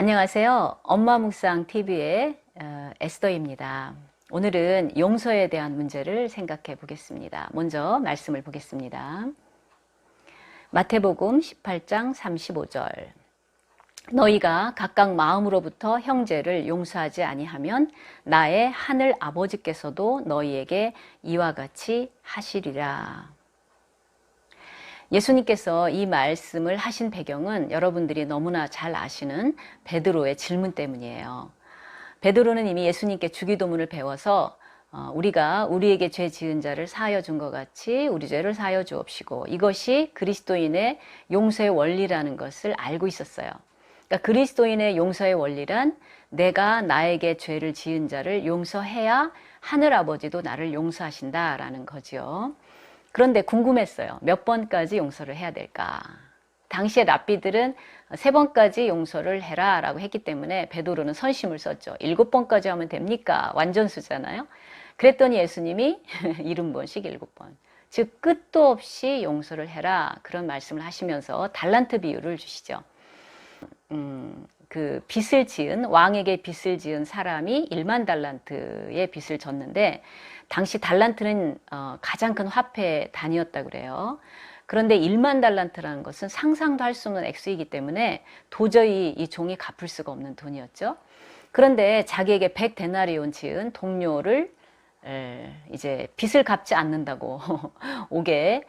안녕하세요. 엄마 묵상 TV의 에스더입니다. 오늘은 용서에 대한 문제를 생각해 보겠습니다. 먼저 말씀을 보겠습니다. 마태복음 18장 35절. 너희가 각각 마음으로부터 형제를 용서하지 아니하면 나의 하늘 아버지께서도 너희에게 이와 같이 하시리라. 예수님께서 이 말씀을 하신 배경은 여러분들이 너무나 잘 아시는 베드로의 질문 때문이에요. 베드로는 이미 예수님께 주기도문을 배워서 우리가 우리에게 죄 지은 자를 사하여 준 것 같이 우리 죄를 사하여 주옵시고, 이것이 그리스도인의 용서의 원리라는 것을 알고 있었어요. 그러니까 그리스도인의 용서의 원리란 내가 나에게 죄를 지은 자를 용서해야 하늘 아버지도 나를 용서하신다라는 거죠. 그런데 궁금했어요. 몇 번까지 용서를 해야 될까? 당시에 랍비들은 3번까지 용서를 해라 라고 했기 때문에 베드로는 선심을 썼죠. 7번까지 하면 됩니까? 완전수잖아요. 그랬더니 예수님이 70번씩 7번. 즉 끝도 없이 용서를 해라, 그런 말씀을 하시면서 달란트 비유를 주시죠. 그 빚을 지은, 왕에게 빚을 지은 사람이 1만 달란트의 빚을 졌는데, 당시 달란트는 가장 큰 화폐 단위였다고 그래요. 그런데 1만 달란트라는 것은 상상도 할 수 없는 액수이기 때문에 도저히 이 종이 갚을 수가 없는 돈이었죠. 그런데 자기에게 100데나리온 지은 동료를 이제 빚을 갚지 않는다고 옥에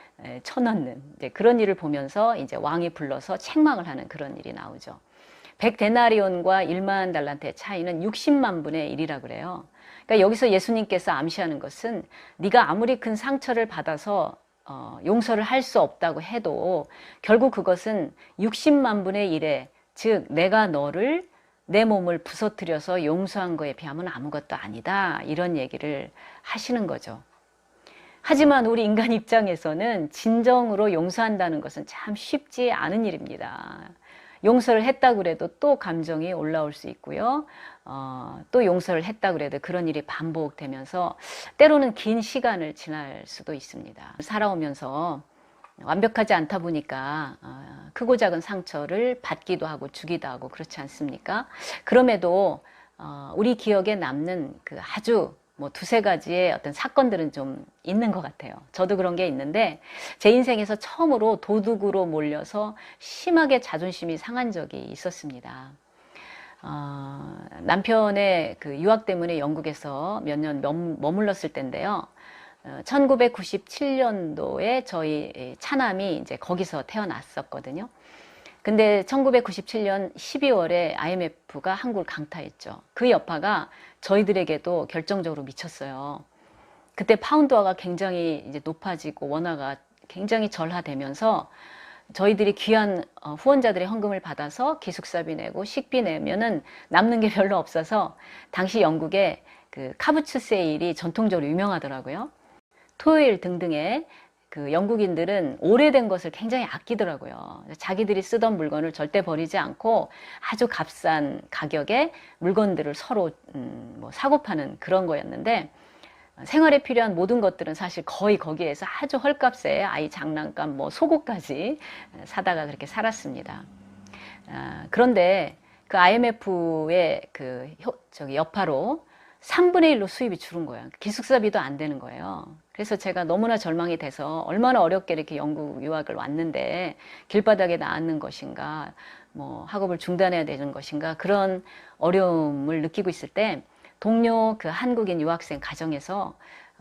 쳐넣는 그런 일을 보면서 이제 왕이 불러서 책망을 하는 그런 일이 나오죠. 100데나리온과 1만 달란트의 차이는 60만 분의 1이라고 그래요. 그러니까 여기서 예수님께서 암시하는 것은 네가 아무리 큰 상처를 받아서 용서를 할 수 없다고 해도 결국 그것은 60만 분의 1에, 즉 내가 너를 내 몸을 부서뜨려서 용서한 거에 비하면 아무것도 아니다, 이런 얘기를 하시는 거죠. 하지만 우리 인간 입장에서는 진정으로 용서한다는 것은 참 쉽지 않은 일입니다. 용서를 했다고 그래도 또 감정이 올라올 수 있고요. 또 용서를 했다고 그래도 그런 일이 반복되면서 때로는 긴 시간을 지날 수도 있습니다. 살아오면서 완벽하지 않다 보니까 크고 작은 상처를 받기도 하고 주기도 하고 그렇지 않습니까? 그럼에도 우리 기억에 남는 그 아주 두세 가지의 어떤 사건들은 좀 있는 것 같아요. 저도 그런 게 있는데, 제 인생에서 처음으로 도둑으로 몰려서 심하게 자존심이 상한 적이 있었습니다. 남편의 그 유학 때문에 영국에서 몇 년 머물렀을 때인데요. 1997년도에 저희 차남이 이제 거기서 태어났었거든요. 근데 1997년 12월에 IMF가 한국을 강타했죠. 그 여파가 저희들에게도 결정적으로 미쳤어요. 그때 파운드화가 굉장히 이제 높아지고 원화가 굉장히 절하되면서 저희들이 귀한 후원자들의 헌금을 받아서 기숙사비 내고 식비 내면은 남는 게 별로 없어서, 당시 영국에 그 카부츠 세일이 전통적으로 유명하더라고요. 토요일 등등에 그 영국인들은 오래된 것을 굉장히 아끼더라고요. 자기들이 쓰던 물건을 절대 버리지 않고 아주 값싼 가격에 물건들을 서로 사고 파는 그런 거였는데, 생활에 필요한 모든 것들은 사실 거의 거기에서 아주 헐값에 아이 장난감 속옷까지 사다가 그렇게 살았습니다. 그런데 그 IMF의 그 여파로 3분의 1로 수입이 줄은 거예요. 기숙사비도 안 되는 거예요. 그래서 제가 너무나 절망이 돼서, 얼마나 어렵게 이렇게 영국 유학을 왔는데 길바닥에 나앉는 것인가, 학업을 중단해야 되는 것인가, 그런 어려움을 느끼고 있을 때 동료 그 한국인 유학생 가정에서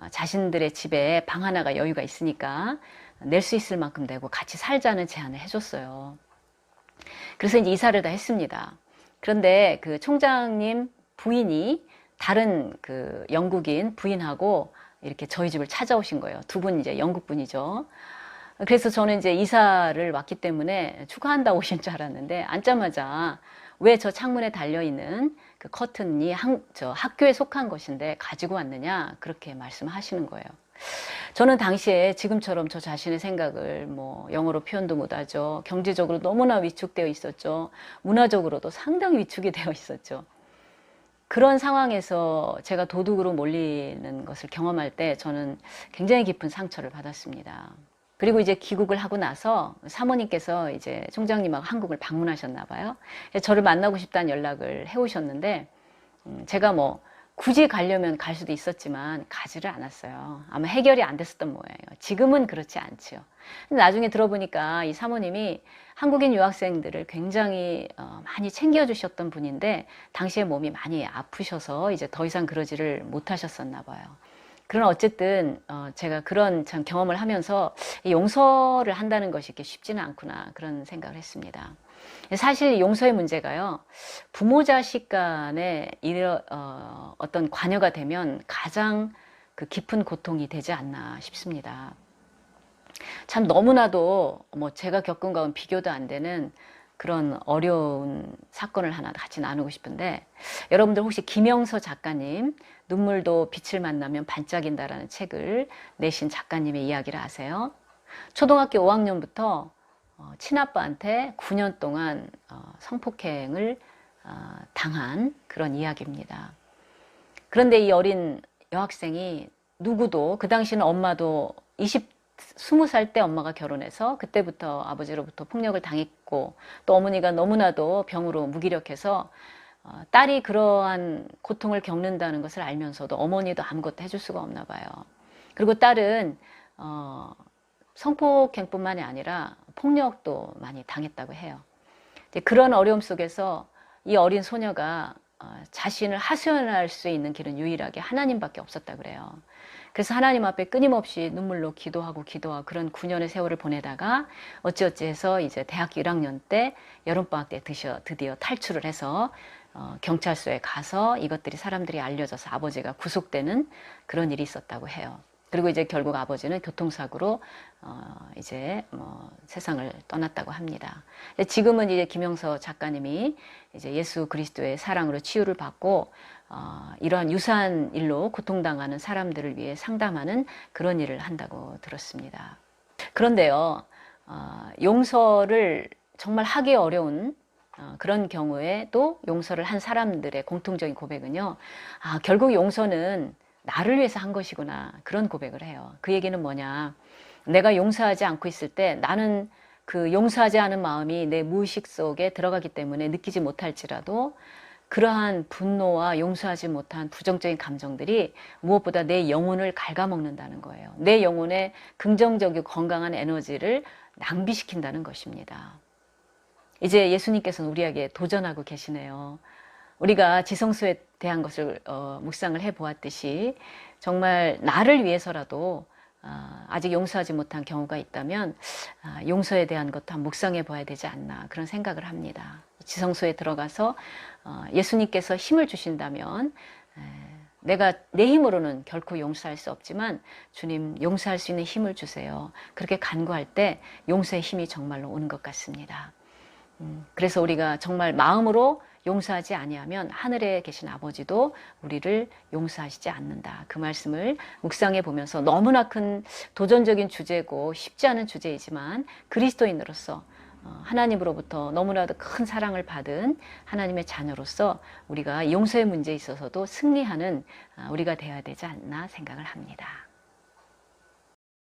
자신들의 집에 방 하나가 여유가 있으니까 낼 수 있을 만큼 내고 같이 살자는 제안을 해줬어요. 그래서 이제 이사를 다 했습니다. 그런데 그 총장님 부인이 다른 그 영국인 부인하고 이렇게 저희 집을 찾아오신 거예요. 두 분 이제 영국 분이죠. 그래서 저는 이제 이사를 왔기 때문에 축하한다 오신 줄 알았는데, 앉자마자 왜 저 창문에 달려있는 그 커튼이 저 학교에 속한 것인데 가지고 왔느냐, 그렇게 말씀하시는 거예요. 저는 당시에 지금처럼 저 자신의 생각을 영어로 표현도 못하죠. 경제적으로 너무나 위축되어 있었죠. 문화적으로도 상당히 위축이 되어 있었죠. 그런 상황에서 제가 도둑으로 몰리는 것을 경험할 때 저는 굉장히 깊은 상처를 받았습니다. 그리고 이제 귀국을 하고 나서 사모님께서 이제 총장님하고 한국을 방문하셨나 봐요. 저를 만나고 싶다는 연락을 해오셨는데 제가 뭐 굳이 가려면 갈 수도 있었지만 가지를 않았어요. 아마 해결이 안 됐었던 모양이에요. 지금은 그렇지 않지요. 나중에 들어보니까 이 사모님이 한국인 유학생들을 굉장히 많이 챙겨주셨던 분인데 당시에 몸이 많이 아프셔서 이제 더 이상 그러지를 못하셨었나 봐요. 그러나 어쨌든 제가 그런 참 경험을 하면서 용서를 한다는 것이 이렇게 쉽지는 않구나 그런 생각을 했습니다. 사실 용서의 문제가요, 부모 자식 간에 어떤 관여가 되면 가장 그 깊은 고통이 되지 않나 싶습니다. 참 너무나도 뭐 제가 겪은 거하고는 비교도 안 되는 그런 어려운 사건을 하나 같이 나누고 싶은데, 여러분들 혹시 김영서 작가님 눈물도 빛을 만나면 반짝인다라는 책을 내신 작가님의 이야기를 아세요? 초등학교 5학년부터 친아빠한테 9년 동안 성폭행을 당한 그런 이야기입니다. 그런데 이 어린 여학생이 누구도, 그 당시는 엄마도 20살 때 엄마가 결혼해서 그때부터 아버지로부터 폭력을 당했고, 또 어머니가 너무나도 병으로 무기력해서 딸이 그러한 고통을 겪는다는 것을 알면서도 어머니도 아무것도 해줄 수가 없나 봐요. 그리고 딸은 성폭행뿐만이 아니라 폭력도 많이 당했다고 해요. 그런 어려움 속에서 이 어린 소녀가 자신을 하소연할 수 있는 길은 유일하게 하나님밖에 없었다 그래요. 그래서 하나님 앞에 끊임없이 눈물로 기도하고 그런 9년의 세월을 보내다가 어찌어찌 해서 이제 대학교 1학년 때 여름방학 때 드디어 탈출을 해서 경찰서에 가서 이것들이 사람들이 알려져서 아버지가 구속되는 그런 일이 있었다고 해요. 그리고 이제 결국 아버지는 교통사고로 이제 세상을 떠났다고 합니다. 지금은 이제 김영서 작가님이 이제 예수 그리스도의 사랑으로 치유를 받고 이러한 유사한 일로 고통당하는 사람들을 위해 상담하는 그런 일을 한다고 들었습니다. 그런데요, 용서를 정말 하기 어려운 그런 경우에 또 용서를 한 사람들의 공통적인 고백은요, 결국 용서는 나를 위해서 한 것이구나, 그런 고백을 해요. 그 얘기는 뭐냐, 내가 용서하지 않고 있을 때 나는 그 용서하지 않은 마음이 내 무의식 속에 들어가기 때문에 느끼지 못할지라도 그러한 분노와 용서하지 못한 부정적인 감정들이 무엇보다 내 영혼을 갉아먹는다는 거예요. 내 영혼의 긍정적이고 건강한 에너지를 낭비시킨다는 것입니다. 이제 예수님께서는 우리에게 도전하고 계시네요. 우리가 지성소에 대한 것을 묵상을 해보았듯이 정말 나를 위해서라도 아직 용서하지 못한 경우가 있다면 용서에 대한 것도 한번 묵상해 봐야 되지 않나 그런 생각을 합니다. 지성소에 들어가서 예수님께서 힘을 주신다면 내가 내 힘으로는 결코 용서할 수 없지만 주님 용서할 수 있는 힘을 주세요. 그렇게 간구할 때 용서의 힘이 정말로 오는 것 같습니다. 그래서 우리가 정말 마음으로 용서하지 아니하면 하늘에 계신 아버지도 우리를 용서하시지 않는다. 그 말씀을 묵상해 보면서 너무나 큰 도전적인 주제고 쉽지 않은 주제이지만 그리스도인으로서 하나님으로부터 너무나도 큰 사랑을 받은 하나님의 자녀로서 우리가 용서의 문제에 있어서도 승리하는 우리가 되어야 되지 않나 생각을 합니다.